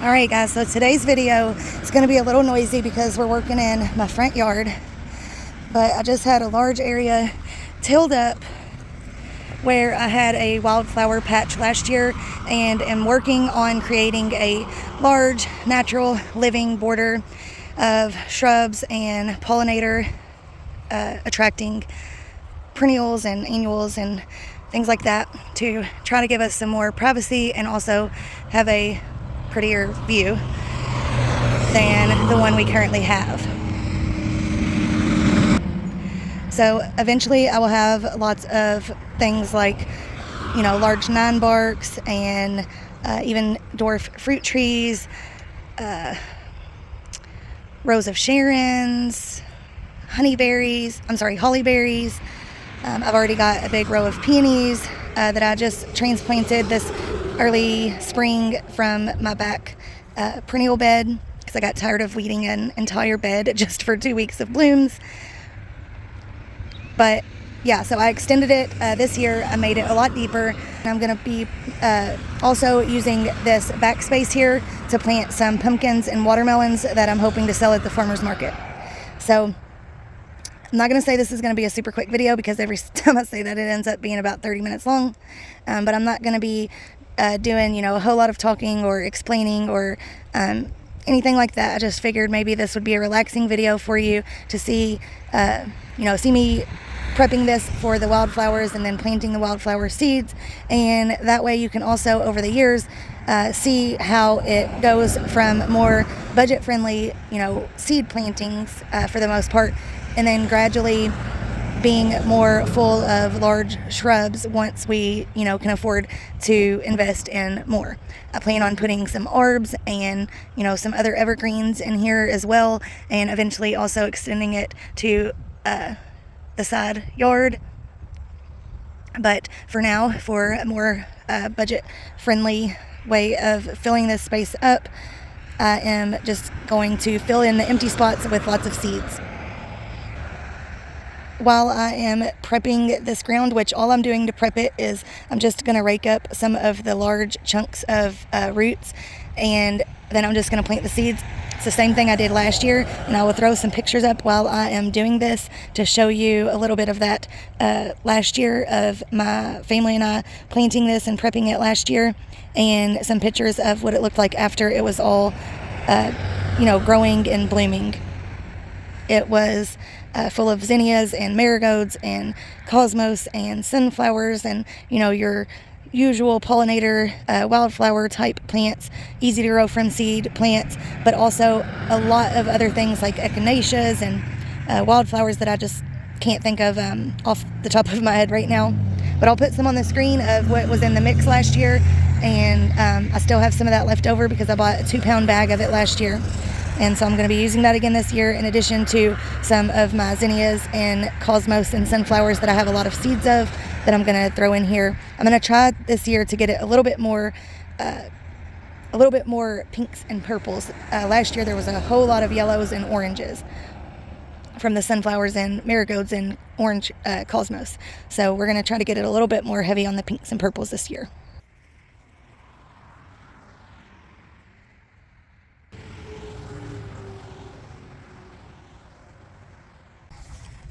Alright guys, so today's video is going to be a little noisy because we're working in my front yard, but I just had a large area tilled up where I had a wildflower patch last year and am working on creating a large natural living border of shrubs and pollinator attracting perennials and annuals and things like that to try to give us some more privacy and also have a prettier view than the one we currently have. So eventually I will have lots of things like, you know, large 9-barks and even dwarf fruit trees, rows of Sharons, hollyberries. I've already got a big row of peonies that I just transplanted this early spring from my back perennial bed because I got tired of weeding an entire bed just for 2 weeks of blooms. But yeah, so I extended it this year. I made it a lot deeper. And I'm going to be also using this back space here to plant some pumpkins and watermelons that I'm hoping to sell at the farmer's market. So I'm not going to say this is going to be a super quick video because every time I say that it ends up being about 30 minutes long. But I'm not going to be doing, you know, a whole lot of talking or explaining or anything like that. I just figured maybe this would be a relaxing video for you to see, see me prepping this for the wildflowers and then planting the wildflower seeds. And that way you can also, over the years, see how it goes from more budget-friendly, seed plantings for the most part, and then gradually being more full of large shrubs once we, can afford to invest in more. I plan on putting some arbs and, some other evergreens in here as well, and eventually also extending it to the side yard. But for now, for a more budget-friendly way of filling this space up, I am just going to fill in the empty spots with lots of seeds. While I am prepping this ground, which all I'm doing to prep it is I'm just going to rake up some of the large chunks of roots, and then I'm just going to plant the seeds. It's the same thing I did last year, and I will throw some pictures up while I am doing this to show you a little bit of that last year of my family and I planting this and prepping it last year, and some pictures of what it looked like after it was all, growing and blooming. It was full of zinnias and marigolds and cosmos and sunflowers and, your usual pollinator, wildflower type plants, easy to grow from seed plants, but also a lot of other things like echinacеas and wildflowers that I just can't think of off the top of my head right now. But I'll put some on the screen of what was in the mix last year, and I still have some of that left over because I bought a 2-pound bag of it last year. And so I'm going to be using that again this year, in addition to some of my zinnias and cosmos and sunflowers that I have a lot of seeds of that I'm going to throw in here. I'm going to try this year to get it a little bit more pinks and purples. Last year there was a whole lot of yellows and oranges from the sunflowers and marigolds and orange cosmos. So we're going to try to get it a little bit more heavy on the pinks and purples this year.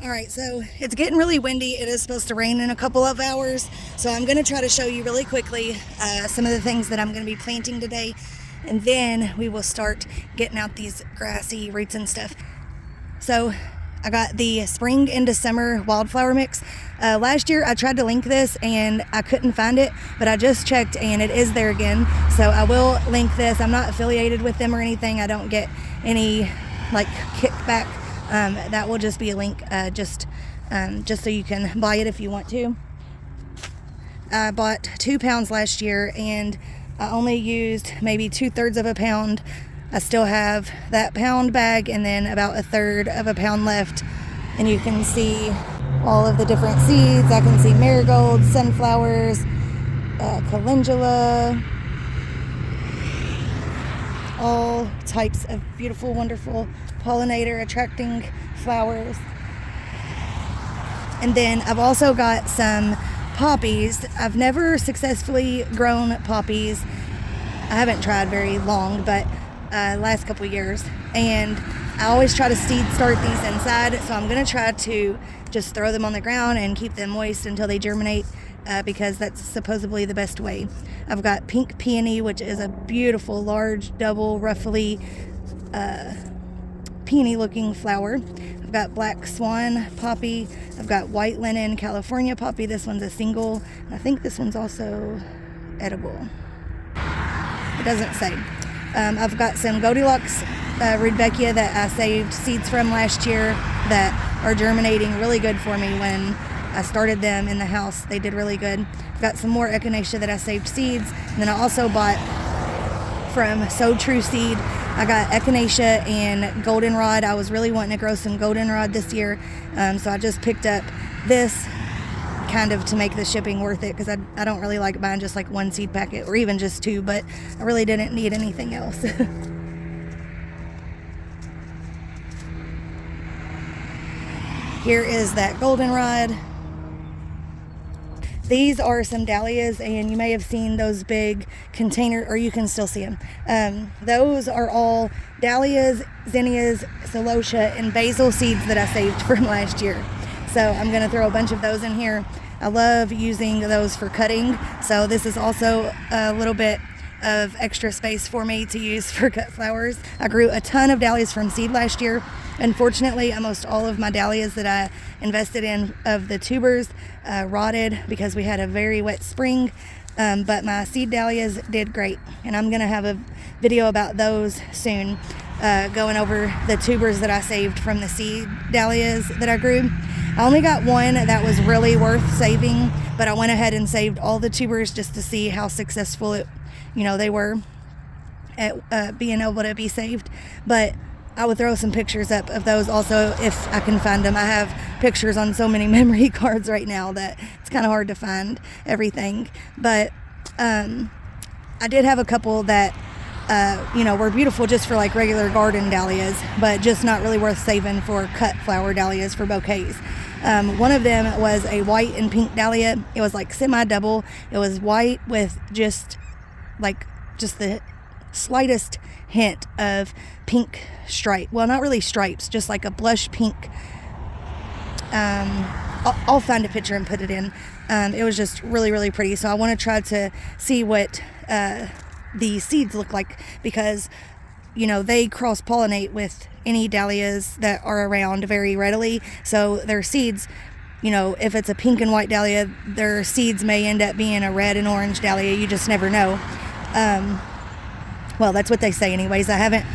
Alright, so it's getting really windy. It is supposed to rain in a couple of hours, so I'm going to try to show you really quickly some of the things that I'm going to be planting today, and then we will start getting out these grassy roots and stuff. So I got the spring into summer wildflower mix. Last year I tried to link this and I couldn't find it, but I just checked and it is there again, so I will link this. I'm not affiliated with them or anything. I don't get any kickback. That will just be a link just so you can buy it if you want to. I bought 2 pounds last year and I only used maybe 2/3 of a pound. I still have that pound bag and then about 1/3 of a pound left, and you can see all of the different seeds. I can see marigolds, sunflowers, calendula, all types of beautiful, wonderful pollinator attracting flowers. And then I've also got some poppies. I've never successfully grown poppies I haven't tried very long, but last couple years. And I always try to seed start these inside, so I'm going to try to just throw them on the ground and keep them moist until they germinate, because that's supposedly the best way. I've got pink peony, which is a beautiful, large, double, ruffly, peony looking flower. I've got black swan poppy. I've got white linen California poppy. This one's a single. I think this one's also edible. It doesn't say. I've got some Goldilocks Rudbeckia that I saved seeds from last year that are germinating really good for me. When I started them in the house, they did really good. I've got some more echinacea that I saved seeds. And then I also bought from So True Seed, I got echinacea and goldenrod. I was really wanting to grow some goldenrod this year, so I just picked up this kind of to make the shipping worth it, because I don't really like buying just like one seed packet or even just two, but I really didn't need anything else. Here is that goldenrod. These are some dahlias, and you may have seen those big container, or you can still see them. Those are all dahlias, zinnias, celosia, and basil seeds that I saved from last year. So I'm going to throw a bunch of those in here. I love using those for cutting, so this is also a little bit of extra space for me to use for cut flowers. I grew a ton of dahlias from seed last year. Unfortunately, almost all of my dahlias that I invested in of the tubers rotted because we had a very wet spring, but my seed dahlias did great, and I'm gonna have a video about those soon, going over the tubers that I saved from the seed dahlias that I grew. I only got one that was really worth saving, but I went ahead and saved all the tubers just to see how successful they were at being able to be saved. But I would throw some pictures up of those also if I can find them. I have pictures on so many memory cards right now that it's kind of hard to find everything. But I did have a couple that were beautiful just for like regular garden dahlias, but just not really worth saving for cut flower dahlias for bouquets. One of them was a white and pink dahlia. It was like semi-double. It was white with just the slightest hint of pink stripe. Well, not really stripes, just like a blush pink. I'll find a picture and put it in. It was just really, really pretty. So I want to try to see what the seeds look like, because they cross-pollinate with any dahlias that are around very readily. So their seeds, if it's a pink and white dahlia, their seeds may end up being a red and orange dahlia. You just never know. Well, that's what they say anyways. I haven't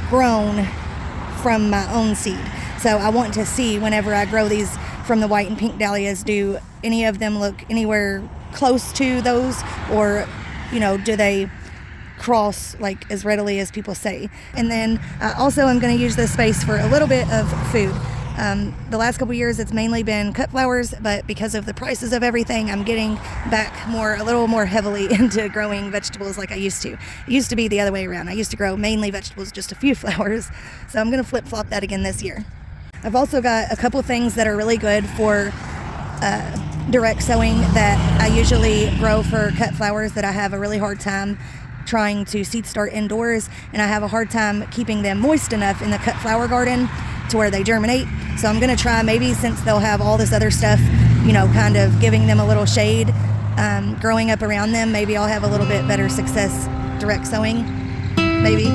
grown from my own seed, so I want to see whenever I grow these from the white and pink dahlias, do any of them look anywhere close to those, or do they cross like as readily as people say. And then also I'm going to use this space for a little bit of food. The last couple years it's mainly been cut flowers, but because of the prices of everything, I'm getting back a little more heavily into growing vegetables like I used to. It used to be the other way around. I used to grow mainly vegetables, just a few flowers. So I'm going to flip-flop that again this year. I've also got a couple things that are really good for direct sowing that I usually grow for cut flowers that I have a really hard time trying to seed start indoors, and I have a hard time keeping them moist enough in the cut flower garden to where they germinate. So I'm going to try, maybe since they'll have all this other stuff, kind of giving them a little shade, growing up around them, maybe I'll have a little bit better success direct sowing, maybe.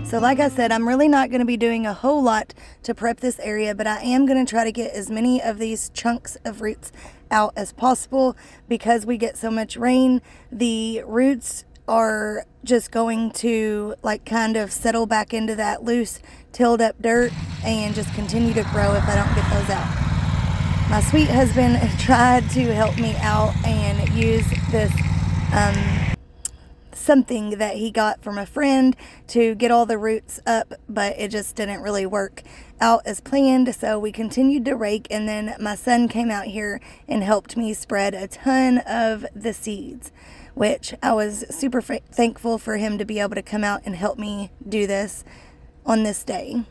So like I said, I'm really not going to be doing a whole lot to prep this area, but I am going to try to get as many of these chunks of roots out as possible. Because we get so much rain, the roots are just going to kind of settle back into that loose tilled up dirt and just continue to grow if I don't get those out. My sweet husband tried to help me out and use this something that he got from a friend to get all the roots up, but it just didn't really work out as planned. So we continued to rake, and then my son came out here and helped me spread a ton of the seeds, which I was super thankful for him to be able to come out and help me do this on this day.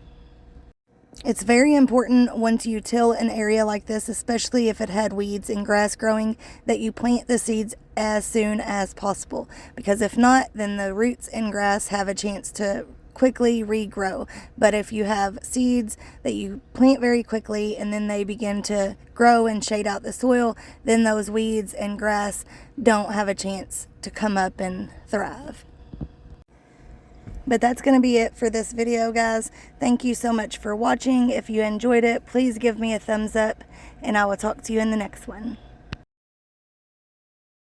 It's very important once you till an area like this, especially if it had weeds and grass growing, that you plant the seeds as soon as possible, because if not, then the roots and grass have a chance to quickly regrow. But if you have seeds that you plant very quickly and then they begin to grow and shade out the soil, then those weeds and grass don't have a chance to come up and thrive. But that's going to be it for this video, guys. Thank you so much for watching. If you enjoyed it, please give me a thumbs up, and I will talk to you in the next one.